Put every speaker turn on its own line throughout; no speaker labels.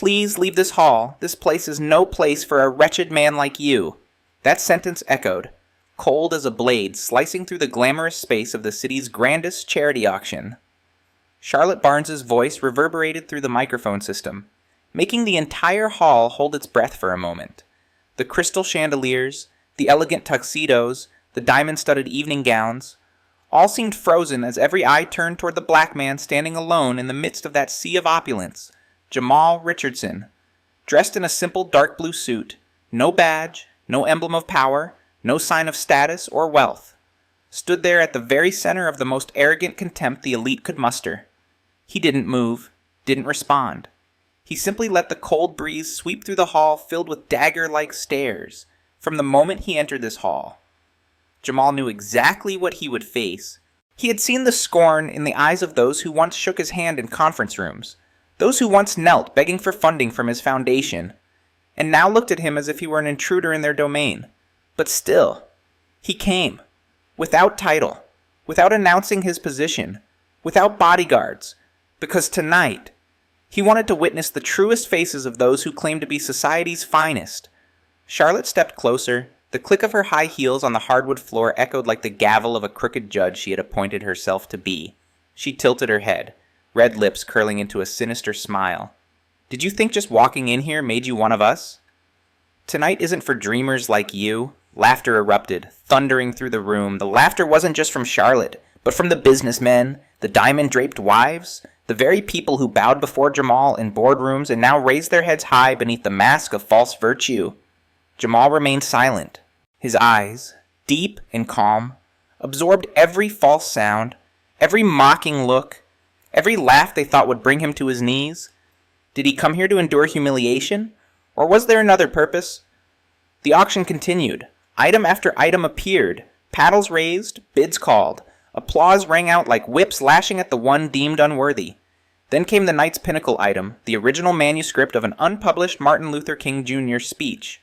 please leave this hall? This place is no place for a wretched man like you." That sentence echoed, cold as a blade slicing through the glamorous space of the city's grandest charity auction. Charlotte Barnes's voice reverberated through the microphone system, making the entire hall hold its breath for a moment. The crystal chandeliers, the elegant tuxedos, the diamond-studded evening gowns, all seemed frozen as every eye turned toward the black man standing alone in the midst of that sea of opulence, Jamal Richardson, dressed in a simple dark blue suit, no badge, no emblem of power, no sign of status or wealth, stood there at the very center of the most arrogant contempt the elite could muster. He didn't move, didn't respond. He simply let the cold breeze sweep through the hall filled with dagger-like stares from the moment he entered this hall. Jamal knew exactly what he would face. He had seen the scorn in the eyes of those who once shook his hand in conference rooms, those who once knelt begging for funding from his foundation, and now looked at him as if he were an intruder in their domain. But still, he came, without title, without announcing his position, without bodyguards, because tonight, he wanted to witness the truest faces of those who claimed to be society's finest. Charlotte stepped closer. The click of her high heels on the hardwood floor echoed like the gavel of a crooked judge she had appointed herself to be. She tilted her head, red lips curling into a sinister smile. "Did you think just walking in here made you one of us? Tonight isn't for dreamers like you." Laughter erupted, thundering through the room. The laughter wasn't just from Charlotte, but from the businessmen, the diamond-draped wives, the very people who bowed before Jamal in boardrooms and now raised their heads high beneath the mask of false virtue. Jamal remained silent. His eyes, deep and calm, absorbed every false sound, every mocking look, every laugh they thought would bring him to his knees. Did he come here to endure humiliation? Or was there another purpose? The auction continued. Item after item appeared, paddles raised, bids called. Applause rang out like whips lashing at the one deemed unworthy. Then came the night's pinnacle item, the original manuscript of an unpublished Martin Luther King Jr. speech.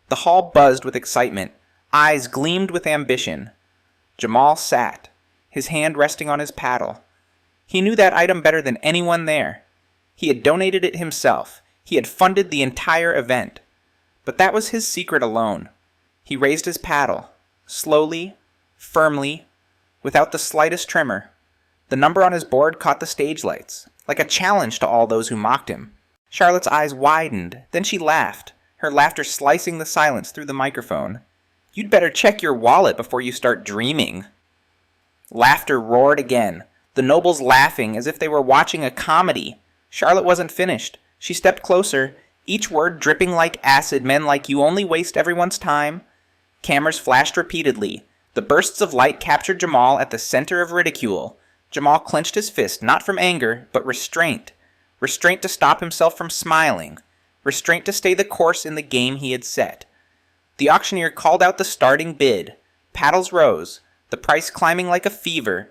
The hall buzzed with excitement. Eyes gleamed with ambition. Jamal sat, his hand resting on his paddle. He knew that item better than anyone there. He had donated it himself. He had funded the entire event. But that was his secret alone. He raised his paddle, slowly, firmly, without the slightest tremor. The number on his board caught the stage lights, like a challenge to all those who mocked him. Charlotte's eyes widened, then she laughed, her laughter slicing the silence through the microphone. "You'd better check your wallet before you start dreaming." Laughter roared again, the nobles laughing as if they were watching a comedy. Charlotte wasn't finished. She stepped closer, each word dripping like acid. "Men like you only waste everyone's time." Cameras flashed repeatedly. The bursts of light captured Jamal at the center of ridicule. Jamal clenched his fist, not from anger, but restraint. Restraint to stop himself from smiling. Restraint to stay the course in the game he had set. The auctioneer called out the starting bid. Paddles rose, the price climbing like a fever.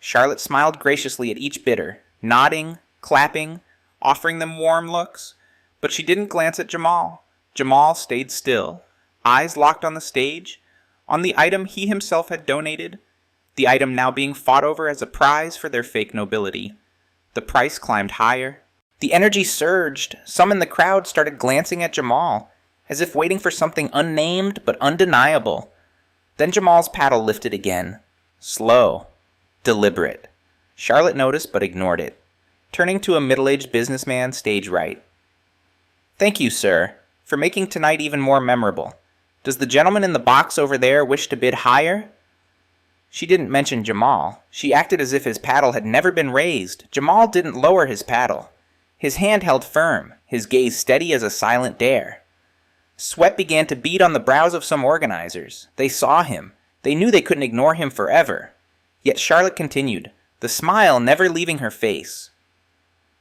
Charlotte smiled graciously at each bidder, nodding, clapping, offering them warm looks. But she didn't glance at Jamal. Jamal stayed still, eyes locked on the stage, on the item he himself had donated, the item now being fought over as a prize for their fake nobility. The price climbed higher. The energy surged. Some in the crowd started glancing at Jamal, as if waiting for something unnamed but undeniable. Then Jamal's paddle lifted again. Slow. Deliberate. Charlotte noticed but ignored it, turning to a middle-aged businessman stage right. "Thank you, sir, for making tonight even more memorable. Does the gentleman in the box over there wish to bid higher?" She didn't mention Jamal. She acted as if his paddle had never been raised. Jamal didn't lower his paddle. His hand held firm, his gaze steady as a silent dare. Sweat began to bead on the brows of some organizers. They saw him. They knew they couldn't ignore him forever. Yet Charlotte continued, the smile never leaving her face.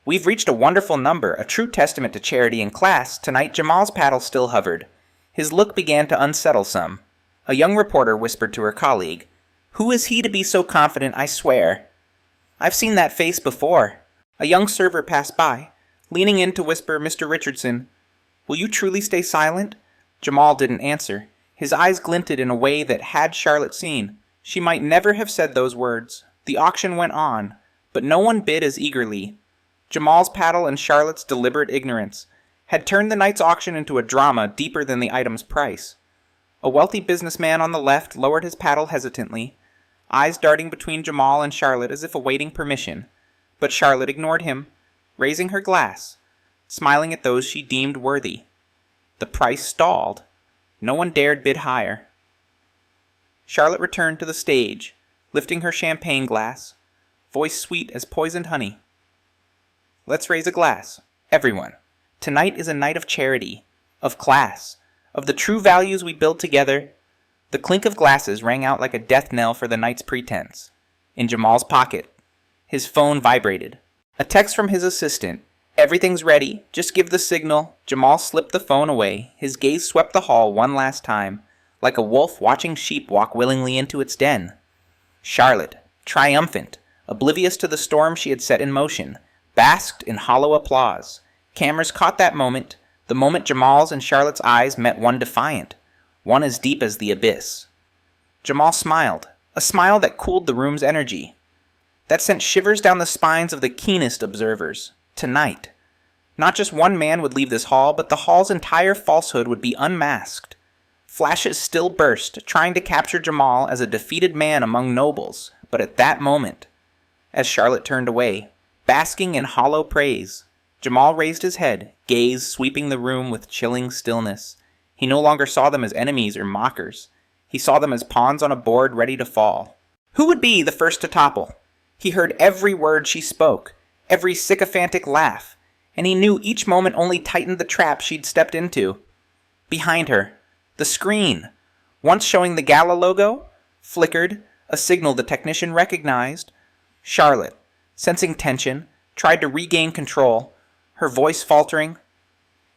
"We've reached a wonderful number, a true testament to charity and class." Tonight Jamal's paddle still hovered. His look began to unsettle some. A young reporter whispered to her colleague, "Who is he to be so confident, I swear?" "I've seen that face before." A young server passed by, leaning in to whisper, "Mr. Richardson, will you truly stay silent?" Jamal didn't answer. His eyes glinted in a way that, had Charlotte seen, she might never have said those words. The auction went on, but no one bid as eagerly. Jamal's paddle and Charlotte's deliberate ignorance had turned the night's auction into a drama deeper than the item's price. A wealthy businessman on the left lowered his paddle hesitantly, eyes darting between Jamal and Charlotte as if awaiting permission, but Charlotte ignored him, raising her glass, smiling at those she deemed worthy. The price stalled. No one dared bid higher. Charlotte returned to the stage, lifting her champagne glass, voice sweet as poisoned honey. Let's raise a glass, everyone. Tonight is a night of charity, of class, of the true values we build together. The clink of glasses rang out like a death knell for the night's pretense. In Jamal's pocket, his phone vibrated. A text from his assistant. Everything's ready. Just give the signal. Jamal slipped the phone away. His gaze swept the hall one last time, like a wolf watching sheep walk willingly into its den. Charlotte, triumphant, oblivious to the storm she had set in motion, basked in hollow applause. Cameras caught that moment, the moment Jamal's and Charlotte's eyes met, one defiant, one as deep as the abyss. Jamal smiled, a smile that cooled the room's energy, that sent shivers down the spines of the keenest observers. Tonight, not just one man would leave this hall, but the hall's entire falsehood would be unmasked. Flashes still burst, trying to capture Jamal as a defeated man among nobles, but at that moment, as Charlotte turned away, basking in hollow praise, Jamal raised his head, gaze sweeping the room with chilling stillness. He no longer saw them as enemies or mockers. He saw them as pawns on a board ready to fall. Who would be the first to topple? He heard every word she spoke, every sycophantic laugh, and he knew each moment only tightened the trap she'd stepped into. Behind her, the screen, once showing the gala logo, flickered, a signal the technician recognized. Charlotte, sensing tension, tried to regain control, her voice faltering.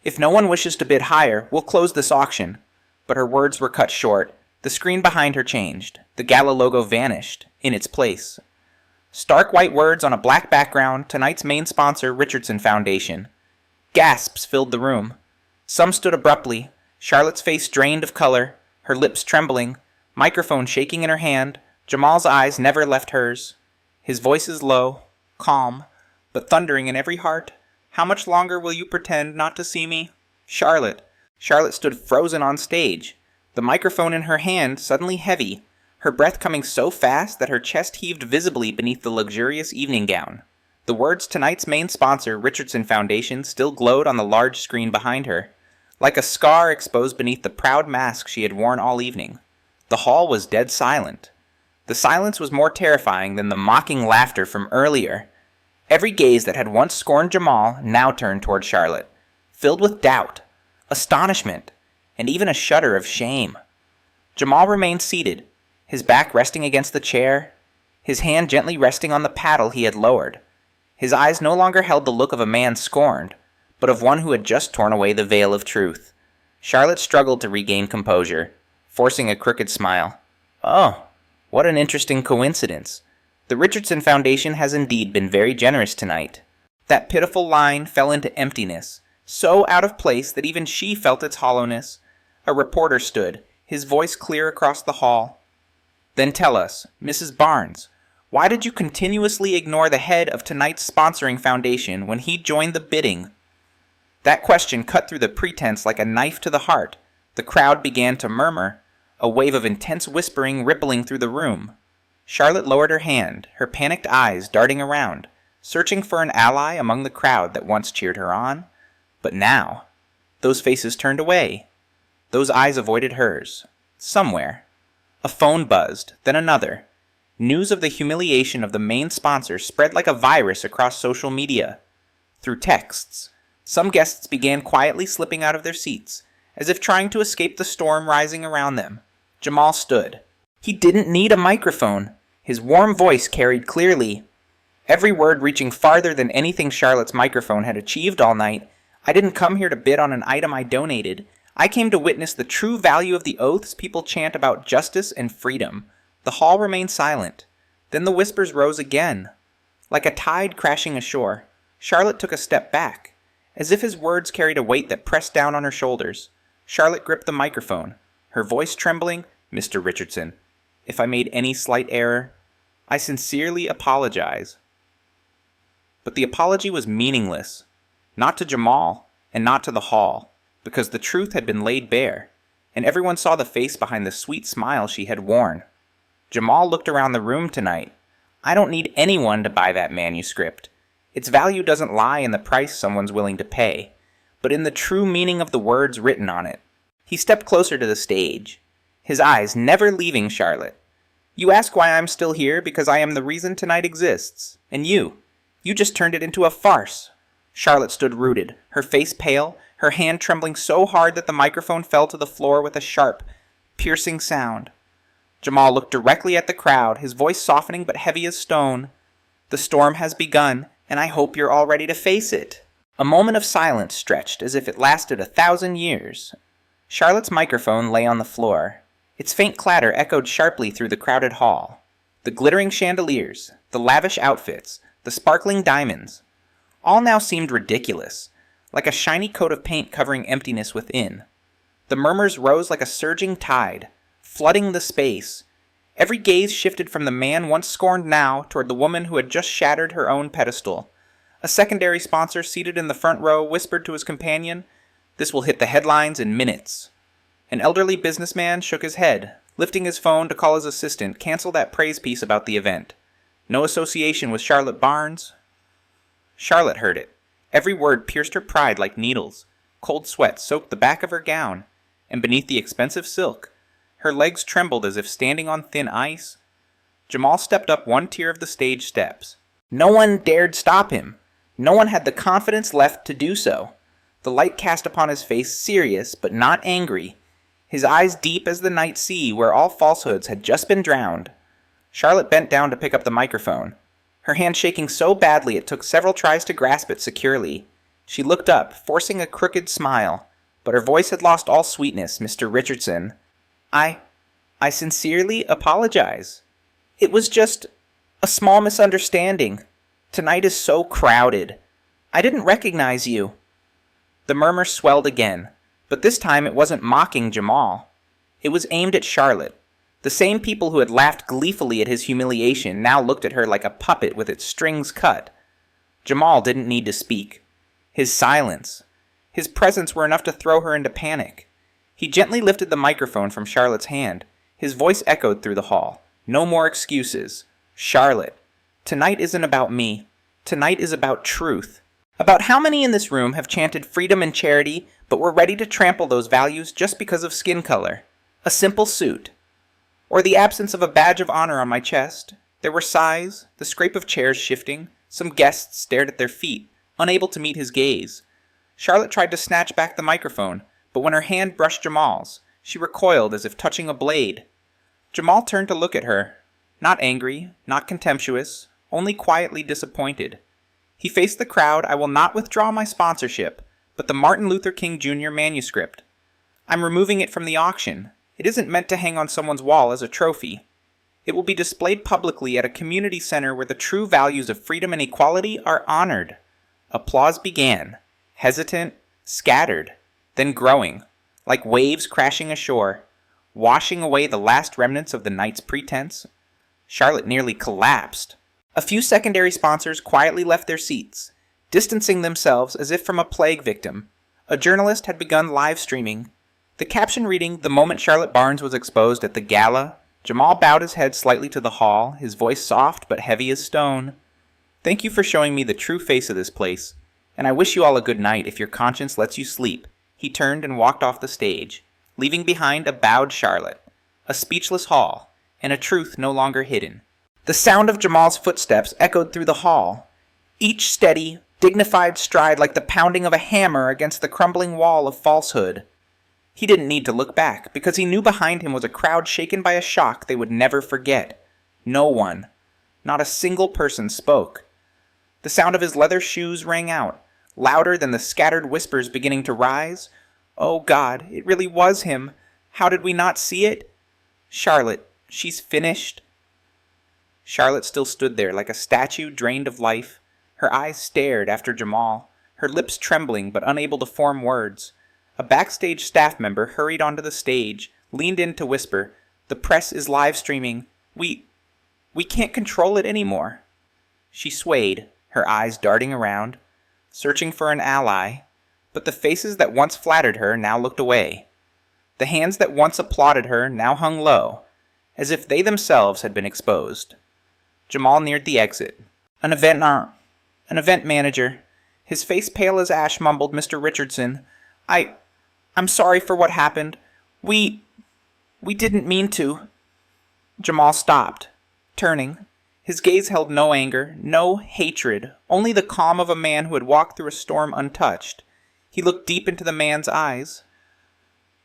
If no one wishes to bid higher, we'll close this auction. But her words were cut short. The screen behind her changed. The gala logo vanished, in its place. Stark white words on a black background, tonight's main sponsor, Richardson Foundation. Gasps filled the room. Some stood abruptly, Charlotte's face drained of color, her lips trembling, microphone shaking in her hand. Jamal's eyes never left hers. His voice is low, calm, but thundering in every heart. How much longer will you pretend not to see me? Charlotte stood frozen on stage, the microphone in her hand suddenly heavy, her breath coming so fast that her chest heaved visibly beneath the luxurious evening gown. The words tonight's main sponsor, Richardson Foundation, still glowed on the large screen behind her, like a scar exposed beneath the proud mask she had worn all evening. The hall was dead silent. The silence was more terrifying than the mocking laughter from earlier. Every gaze that had once scorned Jamal now turned toward Charlotte, filled with doubt, astonishment, and even a shudder of shame. Jamal remained seated, his back resting against the chair, his hand gently resting on the paddle he had lowered. His eyes no longer held the look of a man scorned, but of one who had just torn away the veil of truth. Charlotte struggled to regain composure, forcing a crooked smile. Oh, what an interesting coincidence. The Richardson Foundation has indeed been very generous tonight. That pitiful line fell into emptiness, so out of place that even she felt its hollowness. A reporter stood, his voice clear across the hall. Then tell us, Mrs. Barnes, why did you continuously ignore the head of tonight's sponsoring foundation when he joined the bidding? That question cut through the pretense like a knife to the heart. The crowd began to murmur, a wave of intense whispering rippling through the room. Charlotte lowered her hand, her panicked eyes darting around, searching for an ally among the crowd that once cheered her on. But now, those faces turned away. Those eyes avoided hers. Somewhere, a phone buzzed, then another. News of the humiliation of the main sponsor spread like a virus across social media. Through texts, some guests began quietly slipping out of their seats, as if trying to escape the storm rising around them. Jamal stood. He didn't need a microphone. His warm voice carried clearly, every word reaching farther than anything Charlotte's microphone had achieved all night. I didn't come here to bid on an item I donated. I came to witness the true value of the oaths people chant about justice and freedom. The hall remained silent. Then the whispers rose again. Like a tide crashing ashore, Charlotte took a step back, as if his words carried a weight that pressed down on her shoulders. Charlotte gripped the microphone, her voice trembling. Mr. Richardson, if I made any slight error, I sincerely apologize. But the apology was meaningless. Not to Jamal, and not to the hall, because the truth had been laid bare, and everyone saw the face behind the sweet smile she had worn. Jamal looked around the room tonight. I don't need anyone to buy that manuscript. Its value doesn't lie in the price someone's willing to pay, but in the true meaning of the words written on it. He stepped closer to the stage, his eyes never leaving Charlotte. You ask why I'm still here because I am the reason tonight exists. And you just turned it into a farce. Charlotte stood rooted, her face pale, her hand trembling so hard that the microphone fell to the floor with a sharp, piercing sound. Jamal looked directly at the crowd, his voice softening but heavy as stone. The storm has begun, and I hope you're all ready to face it. A moment of silence stretched as if it lasted 1,000 years. Charlotte's microphone lay on the floor. Its faint clatter echoed sharply through the crowded hall. The glittering chandeliers, the lavish outfits, the sparkling diamonds, all now seemed ridiculous, like a shiny coat of paint covering emptiness within. The murmurs rose like a surging tide, flooding the space. Every gaze shifted from the man once scorned now toward the woman who had just shattered her own pedestal. A secondary sponsor seated in the front row whispered to his companion, "This will hit the headlines in minutes." An elderly businessman shook his head, lifting his phone to call his assistant cancel that praise piece about the event. No association with Charlotte Barnes. Charlotte heard it. Every word pierced her pride like needles. Cold sweat soaked the back of her gown, and beneath the expensive silk, her legs trembled as if standing on thin ice. Jamal stepped up one tier of the stage steps. No one dared stop him. No one had the confidence left to do so. The light cast upon his face serious but not angry, his eyes deep as the night sea where all falsehoods had just been drowned. Charlotte bent down to pick up the microphone, her hand shaking so badly it took several tries to grasp it securely. She looked up, forcing a crooked smile, but her voice had lost all sweetness. Mr. Richardson, I sincerely apologize. It was just a small misunderstanding. Tonight is so crowded. I didn't recognize you. The murmur swelled again, but this time it wasn't mocking Jamal. It was aimed at Charlotte. The same people who had laughed gleefully at his humiliation now looked at her like a puppet with its strings cut. Jamal didn't need to speak. His silence, his presence were enough to throw her into panic. He gently lifted the microphone from Charlotte's hand. His voice echoed through the hall. No more excuses. Charlotte, tonight isn't about me. Tonight is about truth. About how many in this room have chanted freedom and charity, but were ready to trample those values just because of skin color? A simple suit, or the absence of a badge of honor on my chest. There were sighs, the scrape of chairs shifting. Some guests stared at their feet, unable to meet his gaze. Charlotte tried to snatch back the microphone, but when her hand brushed Jamal's, she recoiled as if touching a blade. Jamal turned to look at her, not angry, not contemptuous, only quietly disappointed. He faced the crowd. I will not withdraw my sponsorship, but the Martin Luther King Jr. manuscript. I'm removing it from the auction. It isn't meant to hang on someone's wall as a trophy. It will be displayed publicly at a community center where the true values of freedom and equality are honored. Applause began, hesitant, scattered, then growing, like waves crashing ashore, washing away the last remnants of the night's pretense. Charlotte nearly collapsed. A few secondary sponsors quietly left their seats, distancing themselves as if from a plague victim. A journalist had begun live streaming. The caption reading, "The moment Charlotte Barnes was exposed at the gala." Jamal bowed his head slightly to the hall, his voice soft but heavy as stone. "Thank you for showing me the true face of this place, and I wish you all a good night if your conscience lets you sleep." He turned and walked off the stage, leaving behind a bowed Charlotte, a speechless hall, and a truth no longer hidden. The sound of Jamal's footsteps echoed through the hall, each steady, dignified stride like the pounding of a hammer against the crumbling wall of falsehood. He didn't need to look back, because he knew behind him was a crowd shaken by a shock they would never forget. No one, not a single person, spoke. The sound of his leather shoes rang out, louder than the scattered whispers beginning to rise. Oh God, it really was him. How did we not see it? Charlotte, she's finished. Charlotte still stood there like a statue drained of life. Her eyes stared after Jamal, her lips trembling but unable to form words. A backstage staff member hurried onto the stage, leaned in to whisper, "The press is live streaming. We can't control it anymore." She swayed, her eyes darting around, searching for an ally, But the faces that once flattered her now looked away. The hands that once applauded her now hung low, as if they themselves had been exposed. Jamal neared the exit. An event manager. His face pale as ash mumbled, Mr. Richardson. I'm sorry for what happened. We didn't mean to. Jamal stopped, turning. His gaze held no anger, no hatred, only the calm of a man who had walked through a storm untouched. He looked deep into the man's eyes.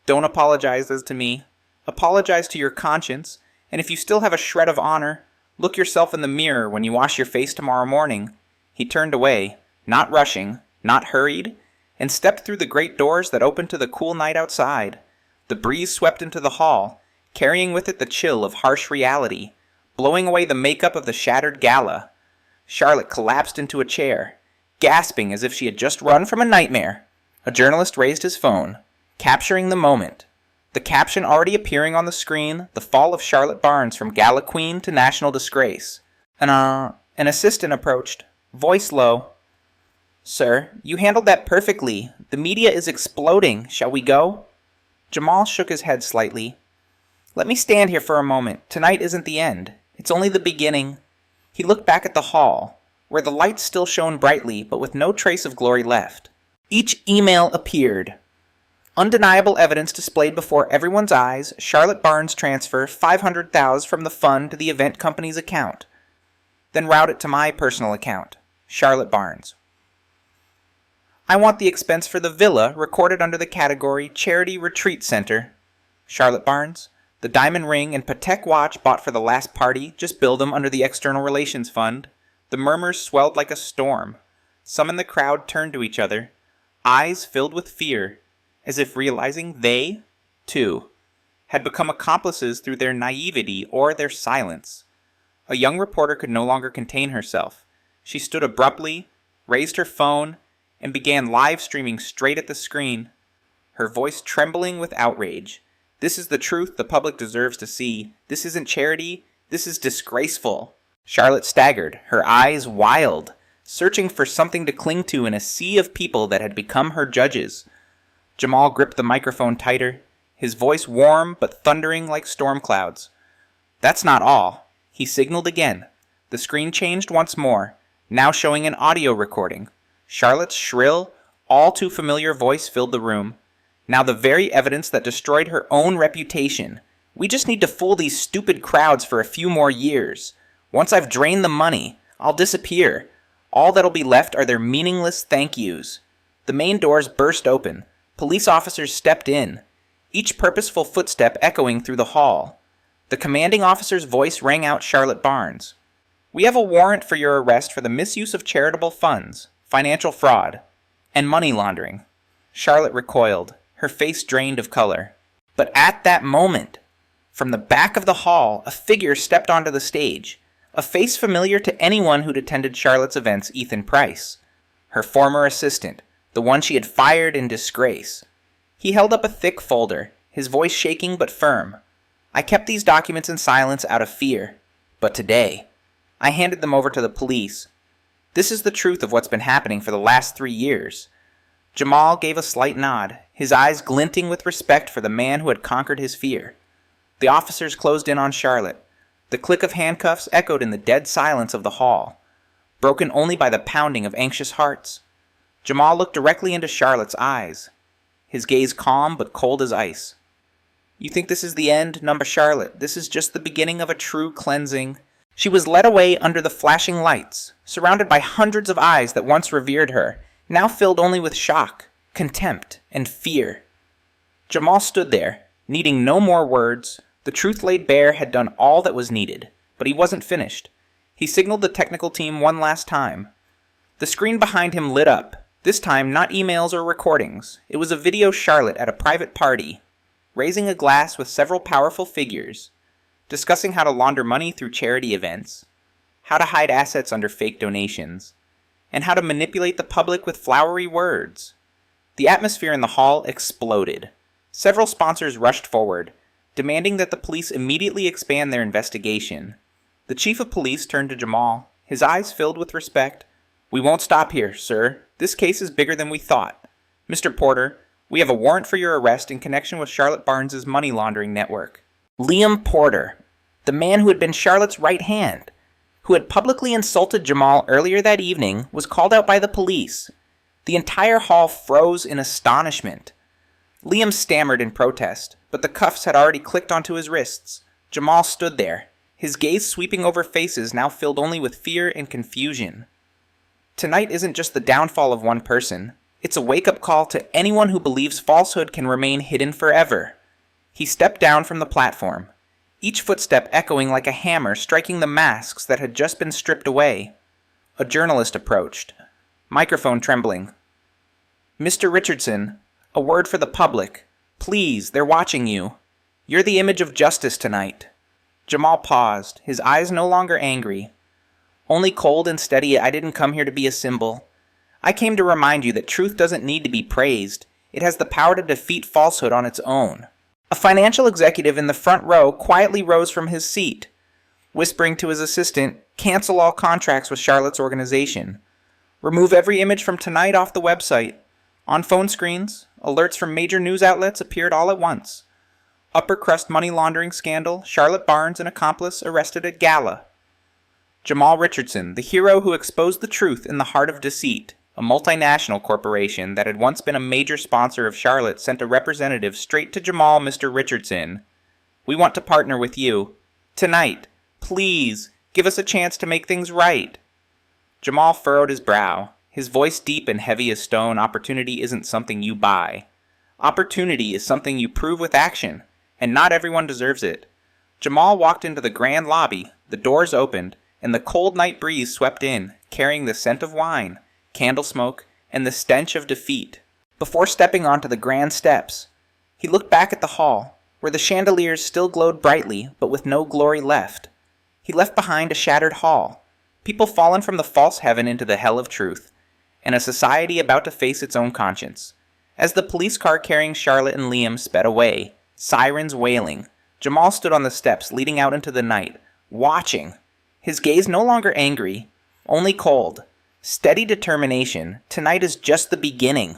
Don't apologize as to me. Apologize to your conscience, and if you still have a shred of honor, look yourself in the mirror when you wash your face tomorrow morning. He turned away, not rushing, not hurried, and stepped through the great doors that opened to the cool night outside. The breeze swept into the hall, carrying with it the chill of harsh reality, blowing away the makeup of the shattered gala. Charlotte collapsed into a chair, gasping as if she had just run from a nightmare. A journalist raised his phone, capturing the moment. The caption already appearing on the screen, the fall of Charlotte Barnes from gala queen to national disgrace. An assistant approached, voice low. Sir, you handled that perfectly. The media is exploding. Shall we go? Jamal shook his head slightly. Let me stand here for a moment. Tonight isn't the end. It's only the beginning. He looked back at the hall, where the lights still shone brightly, but with no trace of glory left. Each email appeared. Undeniable evidence displayed before everyone's eyes. Charlotte Barnes transfer $500,000 from the fund to the event company's account. Then route it to my personal account. Charlotte Barnes. I want the expense for the villa recorded under the category Charity Retreat Center. Charlotte Barnes. The diamond ring and Patek watch bought for the last party, just bill them under the External Relations Fund. The murmurs swelled like a storm. Some in the crowd turned to each other, eyes filled with fear, as if realizing they, too, had become accomplices through their naivety or their silence. A young reporter could no longer contain herself. She stood abruptly, raised her phone, and began live streaming straight at the screen, her voice trembling with outrage. This is the truth the public deserves to see. This isn't charity. This is disgraceful. Charlotte staggered, her eyes wild, searching for something to cling to in a sea of people that had become her judges. Jamal gripped the microphone tighter, his voice warm but thundering like storm clouds. That's not all. He signaled again. The screen changed once more, now showing an audio recording. Charlotte's shrill, all too familiar voice filled the room. Now the very evidence that destroyed her own reputation. We just need to fool these stupid crowds for a few more years. Once I've drained the money, I'll disappear. All that'll be left are their meaningless thank yous. The main doors burst open. Police officers stepped in, each purposeful footstep echoing through the hall. The commanding officer's voice rang out Charlotte Barnes. We have a warrant for your arrest for the misuse of charitable funds, financial fraud, and money laundering. Charlotte recoiled, her face drained of color. But at that moment, from the back of the hall, a figure stepped onto the stage, a face familiar to anyone who'd attended Charlotte's events, Ethan Price, her former assistant, the one she had fired in disgrace. He held up a thick folder, his voice shaking but firm. I kept these documents in silence out of fear, but today, I handed them over to the police. This is the truth of what's been happening for the last 3 years. Jamal gave a slight nod, his eyes glinting with respect for the man who had conquered his fear. The officers closed in on Charlotte. The click of handcuffs echoed in the dead silence of the hall, broken only by the pounding of anxious hearts. Jamal looked directly into Charlotte's eyes, his gaze calm but cold as ice. You think this is the end, Number Charlotte? This is just the beginning of a true cleansing. She was led away under the flashing lights, surrounded by hundreds of eyes that once revered her, now filled only with shock, contempt, and fear. Jamal stood there, needing no more words. The truth laid bare had done all that was needed, but he wasn't finished. He signaled the technical team one last time. The screen behind him lit up, this time not emails or recordings. It was a video Charlotte at a private party, raising a glass with several powerful figures, discussing how to launder money through charity events, how to hide assets under fake donations, and how to manipulate the public with flowery words. The atmosphere in the hall exploded. Several sponsors rushed forward, demanding that the police immediately expand their investigation. The chief of police turned to Jamal, his eyes filled with respect. We won't stop here, sir. This case is bigger than we thought. Mr. Porter, we have a warrant for your arrest in connection with Charlotte Barnes' money laundering network. Liam Porter, the man who had been Charlotte's right hand, who had publicly insulted Jamal earlier that evening, was called out by the police. The entire hall froze in astonishment. Liam stammered in protest, but the cuffs had already clicked onto his wrists. Jamal stood there, his gaze sweeping over faces now filled only with fear and confusion. Tonight isn't just the downfall of one person. It's a wake-up call to anyone who believes falsehood can remain hidden forever. He stepped down from the platform, each footstep echoing like a hammer striking the masks that had just been stripped away. A journalist approached, microphone trembling. Mr. Richardson, a word for the public. Please, they're watching you. You're the image of justice tonight. Jamal paused, his eyes no longer angry. Only cold and steady. I didn't come here to be a symbol. I came to remind you that truth doesn't need to be praised. It has the power to defeat falsehood on its own. A financial executive in the front row quietly rose from his seat, whispering to his assistant, "Cancel all contracts with Charlotte's organization. Remove every image from tonight off the website." On phone screens, alerts from major news outlets appeared all at once. Upper crust money laundering scandal, Charlotte Barnes, an accomplice, arrested at gala. Jamal Richardson, the hero who exposed the truth in the heart of deceit. A multinational corporation that had once been a major sponsor of Charlotte sent a representative straight to Jamal. "Mr. Richardson, we want to partner with you. Tonight, please, give us a chance to make things right." Jamal furrowed his brow, his voice deep and heavy as stone. Opportunity isn't something you buy. Opportunity is something you prove with action, and not everyone deserves it. Jamal walked into the grand lobby, the doors opened, and the cold night breeze swept in, carrying the scent of wine, candle smoke, and the stench of defeat. Before stepping onto the grand steps, he looked back at the hall, where the chandeliers still glowed brightly, but with no glory left. He left behind a shattered hall, people fallen from the false heaven into the hell of truth, and a society about to face its own conscience. As the police car carrying Charlotte and Liam sped away, sirens wailing, Jamal stood on the steps leading out into the night, watching, his gaze no longer angry, only cold. Steady determination. Tonight is just the beginning.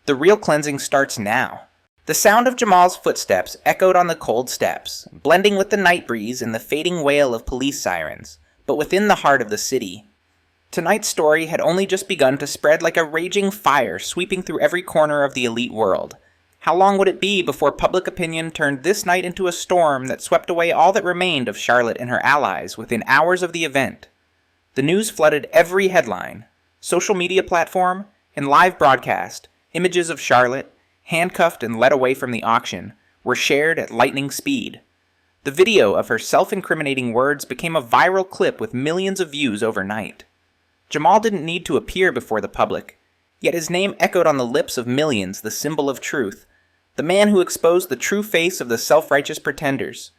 The real cleansing starts now. The sound of Jamal's footsteps echoed on the cold steps, blending with the night breeze and the fading wail of police sirens, but within the heart of the city. Tonight's story had only just begun to spread like a raging fire sweeping through every corner of the elite world. How long would it be before public opinion turned this night into a storm that swept away all that remained of Charlotte and her allies within hours of the event? The news flooded every headline, social media platform, and live broadcast. Images of Charlotte, handcuffed and led away from the auction, were shared at lightning speed. The video of her self-incriminating words became a viral clip with millions of views overnight. Jamal didn't need to appear before the public, yet his name echoed on the lips of millions, the symbol of truth, the man who exposed the true face of the self-righteous pretenders.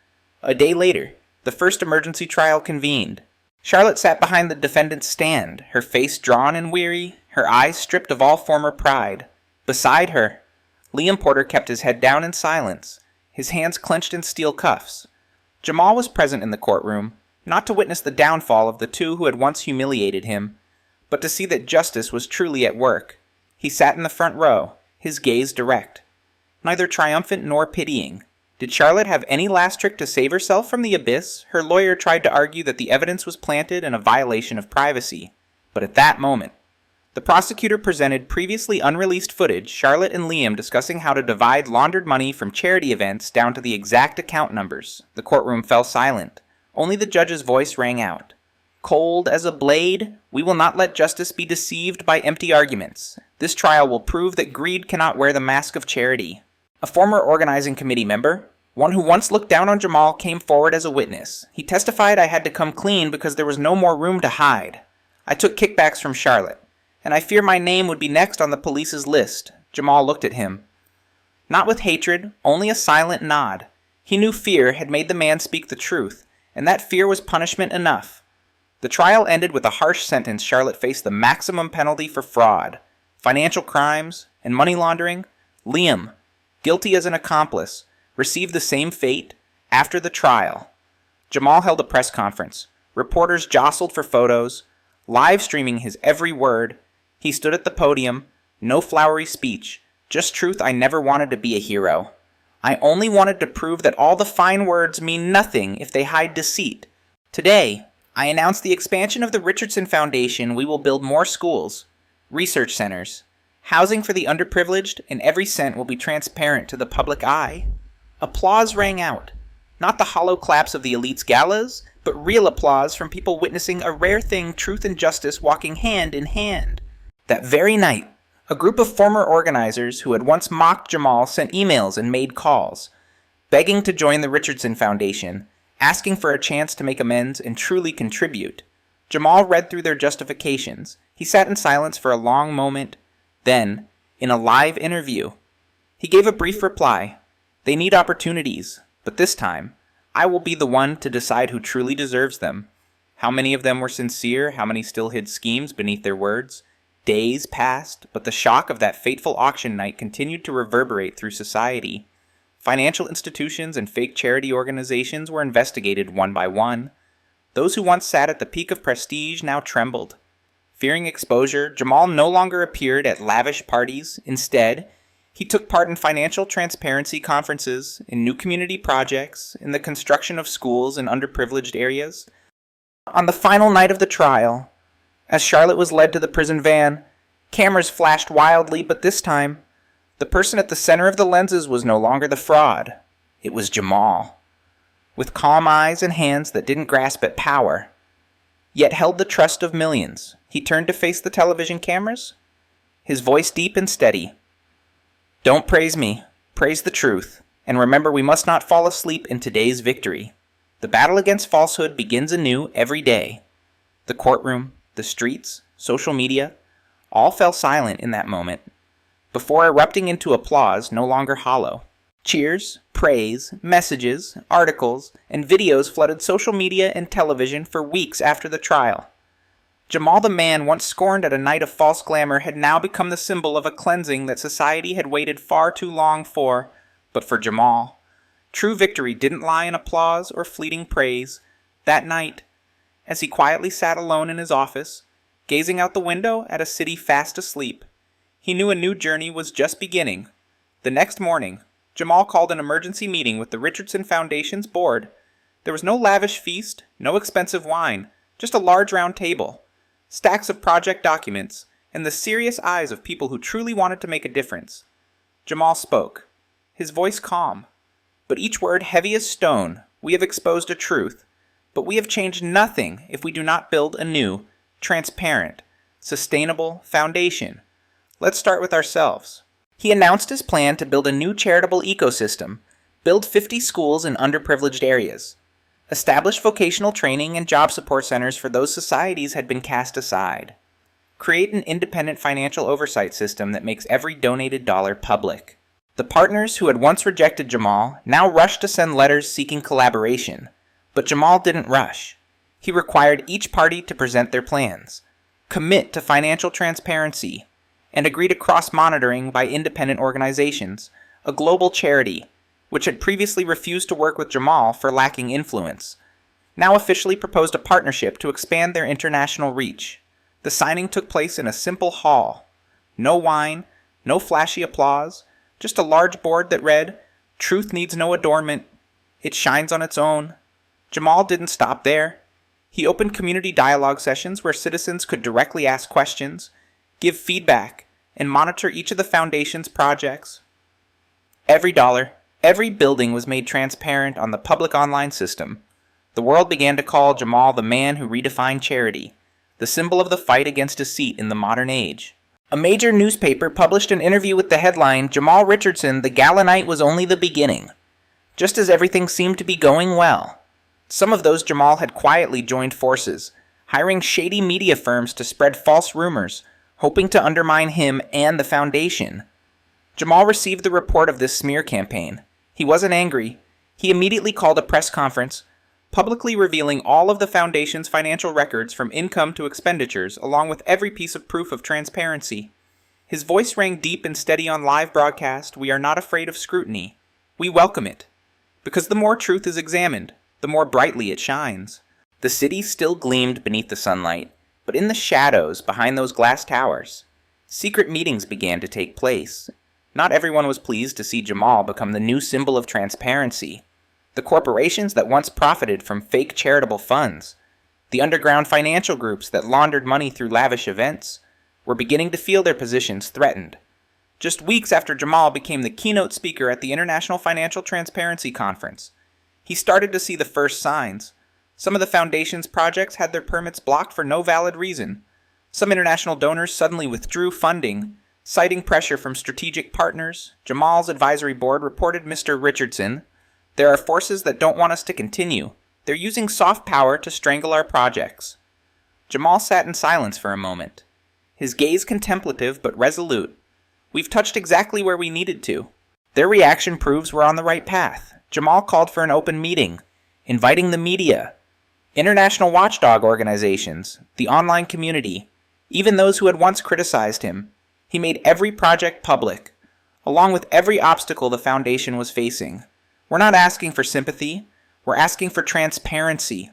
A day later, the first emergency trial convened. Charlotte sat behind the defendant's stand, her face drawn and weary, her eyes stripped of all former pride. Beside her, Liam Porter kept his head down in silence, his hands clenched in steel cuffs. Jamal was present in the courtroom, not to witness the downfall of the two who had once humiliated him, but to see that justice was truly at work. He sat in the front row, his gaze direct, neither triumphant nor pitying. Did Charlotte have any last trick to save herself from the abyss? Her lawyer tried to argue that the evidence was planted in a violation of privacy. But at that moment, the prosecutor presented previously unreleased footage, Charlotte and Liam discussing how to divide laundered money from charity events down to the exact account numbers. The courtroom fell silent. Only the judge's voice rang out. "Cold as a blade, we will not let justice be deceived by empty arguments. This trial will prove that greed cannot wear the mask of charity." A former organizing committee member, one who once looked down on Jamal, came forward as a witness. He testified, "I had to come clean because there was no more room to hide. I took kickbacks from Charlotte, and I fear my name would be next on the police's list." Jamal looked at him. Not with hatred, only a silent nod. He knew fear had made the man speak the truth, and that fear was punishment enough. The trial ended with a harsh sentence. Charlotte faced the maximum penalty for fraud, financial crimes, and money laundering. Liam, guilty as an accomplice, received the same fate after the trial. Jamal held a press conference. Reporters jostled for photos, live streaming his every word. He stood at the podium, No flowery speech, just truth. I never wanted to be a hero. I only wanted to prove that all the fine words mean nothing if they hide deceit. Today, I announce the expansion of the Richardson Foundation. We will build more schools, research centers, housing for the underprivileged, and every cent will be transparent to the public eye. Applause rang out. Not the hollow claps of the elite's galas, but real applause from people witnessing a rare thing, truth and justice walking hand in hand. That very night, a group of former organizers who had once mocked Jamal sent emails and made calls, begging to join the Richardson Foundation, asking for a chance to make amends and truly contribute. Jamal read through their justifications. He sat in silence for a long moment. Then, in a live interview, he gave a brief reply. They need opportunities, but this time, I will be the one to decide who truly deserves them. How many of them were sincere? How many still hid schemes beneath their words? Days passed, but the shock of that fateful auction night continued to reverberate through society. Financial institutions and fake charity organizations were investigated one by one. Those who once sat at the peak of prestige now trembled. Fearing exposure, Jamal no longer appeared at lavish parties. Instead, he took part in financial transparency conferences, in new community projects, in the construction of schools in underprivileged areas. On the final night of the trial, as Charlotte was led to the prison van, cameras flashed wildly, but this time, the person at the center of the lenses was no longer the fraud. It was Jamal. With calm eyes and hands that didn't grasp at power, yet held the trust of millions, he turned to face the television cameras, his voice deep and steady. Don't praise me, praise the truth, and remember we must not fall asleep in today's victory. The battle against falsehood begins anew every day. The courtroom, the streets, social media, all fell silent in that moment, before erupting into applause no longer hollow. Cheers, praise, messages, articles, and videos flooded social media and television for weeks after the trial. Jamal, the man once scorned at a night of false glamour, had now become the symbol of a cleansing that society had waited far too long for. But for Jamal, true victory didn't lie in applause or fleeting praise. That night, as he quietly sat alone in his office, gazing out the window at a city fast asleep, he knew a new journey was just beginning. The next morning, Jamal called an emergency meeting with the Richardson Foundation's board. There was no lavish feast, no expensive wine, just a large round table, stacks of project documents, and the serious eyes of people who truly wanted to make a difference. Jamal spoke, his voice calm, but each word heavy as stone. We have exposed a truth, but we have changed nothing if we do not build a new, transparent, sustainable foundation. Let's start with ourselves. He announced his plan to build a new charitable ecosystem, build 50 schools in underprivileged areas, establish vocational training and job support centers for those societies had been cast aside, create an independent financial oversight system that makes every donated dollar public. The partners who had once rejected Jamal now rushed to send letters seeking collaboration, but Jamal didn't rush. He required each party to present their plans, commit to financial transparency, and agree to cross-monitoring by independent organizations, a global charity, which had previously refused to work with Jamal for lacking influence, now officially proposed a partnership to expand their international reach. The signing took place in a simple hall. No wine, no flashy applause, just a large board that read, "Truth needs no adornment. It shines on its own." Jamal didn't stop there. He opened community dialogue sessions where citizens could directly ask questions, give feedback, and monitor each of the foundation's projects. Every dollar, every building was made transparent on the public online system. The world began to call Jamal the man who redefined charity, the symbol of the fight against deceit in the modern age. A major newspaper published an interview with the headline, "Jamal Richardson, the gala night was only the beginning." Just as everything seemed to be going well, some of those Jamal had quietly joined forces, hiring shady media firms to spread false rumors, hoping to undermine him and the foundation. Jamal received the report of this smear campaign. He wasn't angry. He immediately called a press conference, publicly revealing all of the foundation's financial records from income to expenditures, along with every piece of proof of transparency. His voice rang deep and steady on live broadcast. "We are not afraid of scrutiny. We welcome it. Because the more truth is examined, the more brightly it shines." The city still gleamed beneath the sunlight, but in the shadows behind those glass towers, Secret meetings began to take place. Not everyone was pleased to see Jamal become the new symbol of transparency. The corporations that once profited from fake charitable funds, the underground financial groups that laundered money through lavish events, were beginning to feel their positions threatened. Just weeks after Jamal became the keynote speaker at the International Financial Transparency Conference, he started to see the first signs. Some of the foundation's projects had their permits blocked for no valid reason. Some international donors suddenly withdrew funding, citing pressure from strategic partners. Jamal's advisory board reported Mr. Richardson, "There are forces that don't want us to continue. They're using soft power to strangle our projects." Jamal sat in silence for a moment, his gaze contemplative but resolute. "We've touched exactly where we needed to." Their reaction proves we're on the right path. Jamal called for an open meeting, inviting the media, international watchdog organizations, the online community, even those who had once criticized him. He made every project public, along with every obstacle the foundation was facing. We're not asking for sympathy, we're asking for transparency,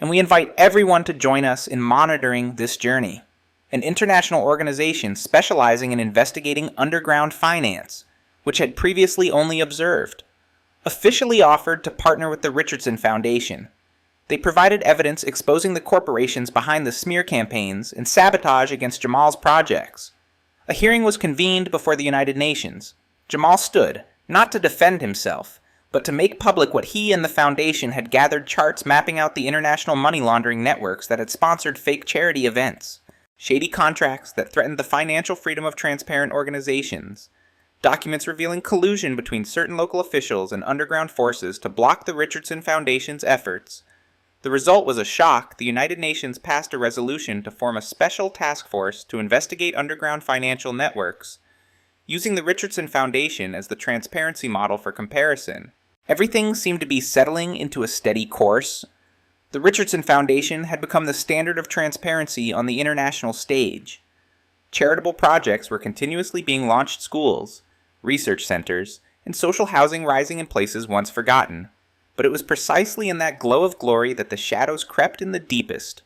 and we invite everyone to join us in monitoring this journey. An international organization specializing in investigating underground finance, which had previously only observed, officially offered to partner with the Richardson Foundation. They provided evidence exposing the corporations behind the smear campaigns and sabotage against Jamal's projects. A hearing was convened before the United Nations. Jamal stood, not to defend himself, but to make public what he and the foundation had gathered charts mapping out the international money laundering networks that had sponsored fake charity events, shady contracts that threatened the financial freedom of transparent organizations, documents revealing collusion between certain local officials and underground forces to block the Richardson Foundation's efforts. The result was a shock. The United Nations passed a resolution to form a special task force to investigate underground financial networks, using the Richardson Foundation as the transparency model for comparison. Everything seemed to be settling into a steady course. The Richardson Foundation had become the standard of transparency on the international stage. Charitable projects were continuously being launched, schools, research centers, and social housing rising in places once forgotten. But it was precisely in that glow of glory that the shadows crept in the deepest.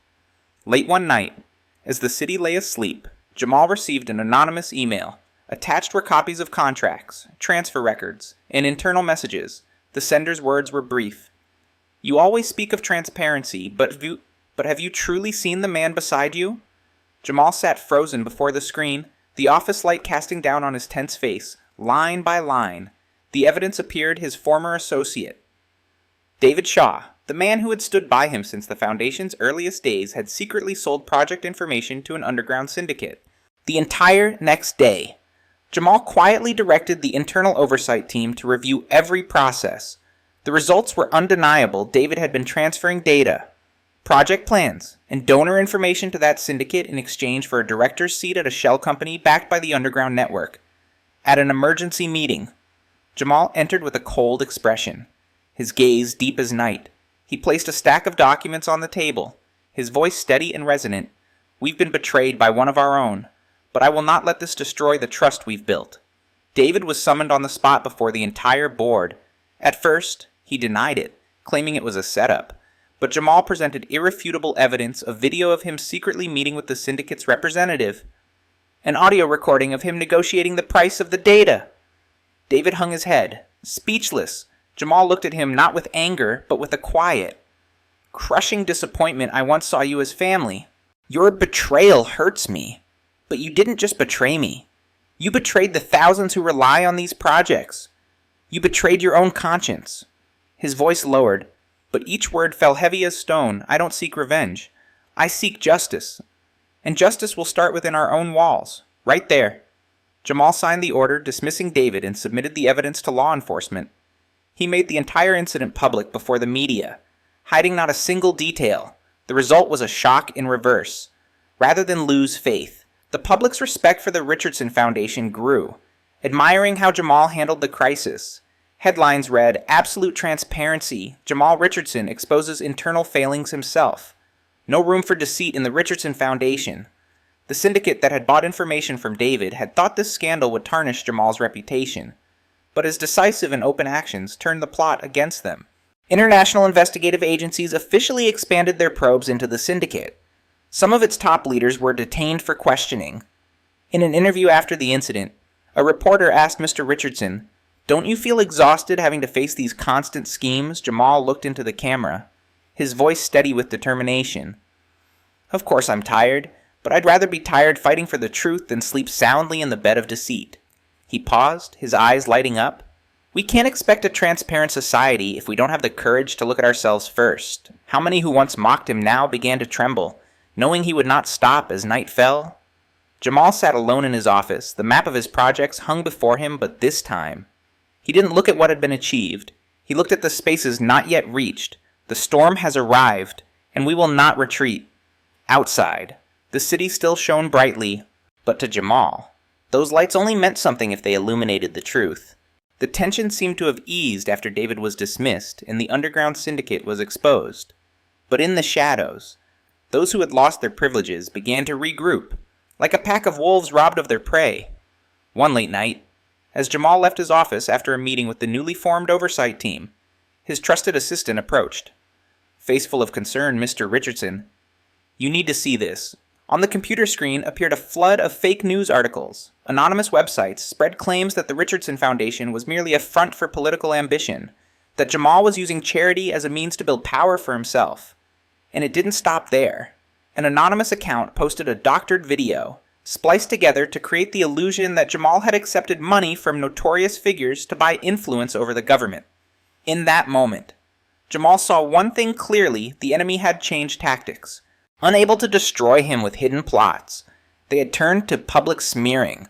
Late one night, as the city lay asleep, Jamal received an anonymous email. Attached were copies of contracts, transfer records, and internal messages. The sender's words were brief. "You always speak of transparency, but have you truly seen the man beside you?" Jamal sat frozen before the screen, the office light casting down on his tense face, line by line. The evidence appeared his former associate. David Shaw, the man who had stood by him since the Foundation's earliest days, had secretly sold project information to an underground syndicate. The entire next day, Jamal quietly directed the internal oversight team to review every process. The results were undeniable. David had been transferring data, project plans, and donor information to that syndicate in exchange for a director's seat at a shell company backed by the underground network. At an emergency meeting, Jamal entered with a cold expression, his gaze deep as night. He placed a stack of documents on the table, his voice steady and resonant. "We've been betrayed by one of our own, but I will not let this destroy the trust we've built." David was summoned on the spot before the entire board. At first, he denied it, claiming it was a setup, but Jamal presented irrefutable evidence, a video of him secretly meeting with the syndicate's representative, an audio recording of him negotiating the price of the data. David hung his head, speechless. Jamal looked at him not with anger, but with a quiet, crushing disappointment. "I once saw you as family. Your betrayal hurts me. But you didn't just betray me. You betrayed the thousands who rely on these projects. You betrayed your own conscience." His voice lowered, but each word fell heavy as stone. "I don't seek revenge. I seek justice. And justice will start within our own walls. Right there." Jamal signed the order dismissing David and submitted the evidence to law enforcement. He made the entire incident public before the media, hiding not a single detail. The result was a shock in reverse. Rather than lose faith, the public's respect for the Richardson Foundation grew, admiring how Jamal handled the crisis. Headlines read, "Absolute transparency. Jamal Richardson exposes internal failings himself. No room for deceit in the Richardson Foundation." The syndicate that had bought information from David had thought this scandal would tarnish Jamal's reputation, but his decisive and open actions turned the plot against them. International investigative agencies officially expanded their probes into the syndicate. Some of its top leaders were detained for questioning. In an interview after the incident, a reporter asked Mr. Richardson, "Don't you feel exhausted having to face these constant schemes?" Jamal looked into the camera, his voice steady with determination. "Of course I'm tired, but I'd rather be tired fighting for the truth than sleep soundly in the bed of deceit." He paused, his eyes lighting up. "We can't expect a transparent society if we don't have the courage to look at ourselves first." How many who once mocked him now began to tremble, knowing he would not stop as night fell? Jamal sat alone in his office. The map of his projects hung before him, but this time, he didn't look at what had been achieved. He looked at the spaces not yet reached. The storm has arrived, and we will not retreat. Outside, the city still shone brightly, but to Jamal, those lights only meant something if they illuminated the truth. The tension seemed to have eased after David was dismissed and the underground syndicate was exposed. But in the shadows, those who had lost their privileges began to regroup, like a pack of wolves robbed of their prey. One late night, as Jamal left his office after a meeting with the newly formed oversight team, his trusted assistant approached. Face full of concern, Mr. Richardson, "You need to see this." On the computer screen appeared a flood of fake news articles. Anonymous websites spread claims that the Richardson Foundation was merely a front for political ambition, that Jamal was using charity as a means to build power for himself. And it didn't stop there. An anonymous account posted a doctored video, spliced together to create the illusion that Jamal had accepted money from notorious figures to buy influence over the government. In that moment, Jamal saw one thing clearly: the enemy had changed tactics. Unable to destroy him with hidden plots, they had turned to public smearing,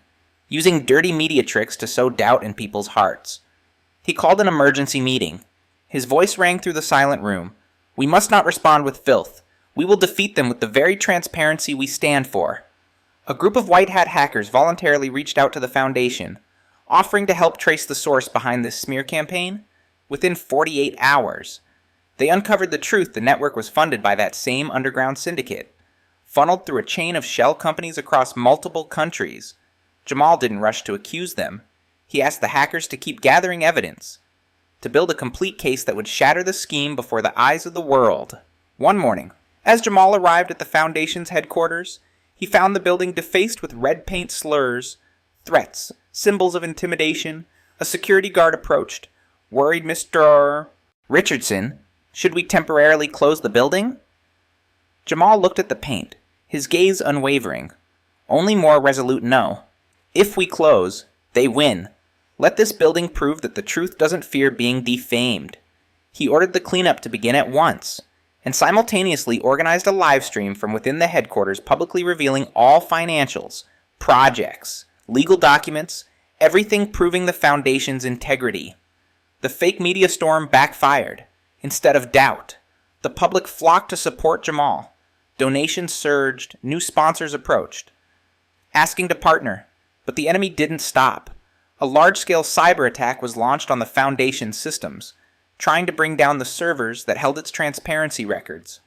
using dirty media tricks to sow doubt in people's hearts. He called an emergency meeting. His voice rang through the silent room. "We must not respond with filth. We will defeat them with the very transparency we stand for." A group of white hat hackers voluntarily reached out to the Foundation, offering to help trace the source behind this smear campaign. Within 48 hours, they uncovered the truth: the network was funded by that same underground syndicate, funneled through a chain of shell companies across multiple countries. Jamal didn't rush to accuse them. He asked the hackers to keep gathering evidence, to build a complete case that would shatter the scheme before the eyes of the world. One morning, as Jamal arrived at the Foundation's headquarters, he found the building defaced with red paint slurs, threats, symbols of intimidation. A security guard approached. "Worried, Mr. Richardson? Should we temporarily close the building?" Jamal looked at the paint, his gaze unwavering. Only more resolute no. "If we close, they win. Let this building prove that the truth doesn't fear being defamed." He ordered the cleanup to begin at once, and simultaneously organized a live stream from within the headquarters publicly revealing all financials, projects, legal documents, everything proving the Foundation's integrity. The fake media storm backfired. Instead of doubt, the public flocked to support Jamal. Donations surged, new sponsors approached, asking to partner, but the enemy didn't stop. A large-scale cyber attack was launched on the Foundation's systems, trying to bring down the servers that held its transparency records.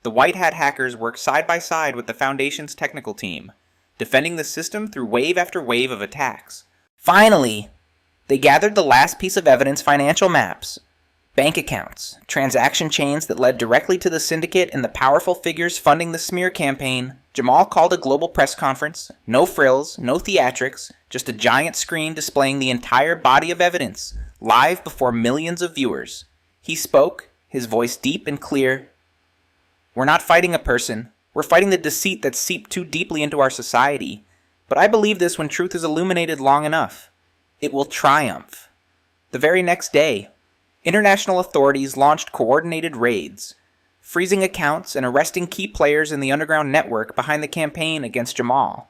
The White Hat hackers worked side by side with the Foundation's technical team, defending the system through wave after wave of attacks. Finally, they gathered the last piece of evidence: financial maps, bank accounts, transaction chains that led directly to the syndicate and the powerful figures funding the smear campaign. Jamal called a global press conference. No frills, no theatrics, just a giant screen displaying the entire body of evidence, live before millions of viewers. He spoke, his voice deep and clear. "We're not fighting a person. We're fighting the deceit that's seeped too deeply into our society. But I believe this: when truth is illuminated long enough, it will triumph." The very next day, international authorities launched coordinated raids, freezing accounts and arresting key players in the underground network behind the campaign against Jamal.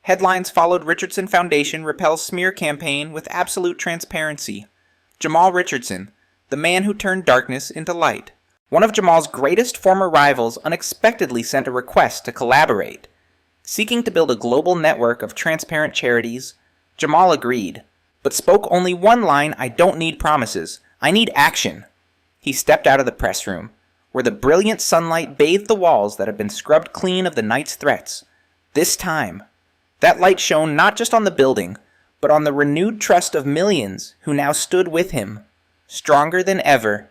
Headlines followed: Richardson Foundation repels smear campaign with absolute transparency. Jamal Richardson, the man who turned darkness into light. One of Jamal's greatest former rivals unexpectedly sent a request to collaborate. Seeking to build a global network of transparent charities, Jamal agreed, but spoke only one line: "I don't need promises. I need action." He stepped out of the press room, where the brilliant sunlight bathed the walls that had been scrubbed clean of the night's threats. This time, that light shone not just on the building, but on the renewed trust of millions who now stood with him, stronger than ever,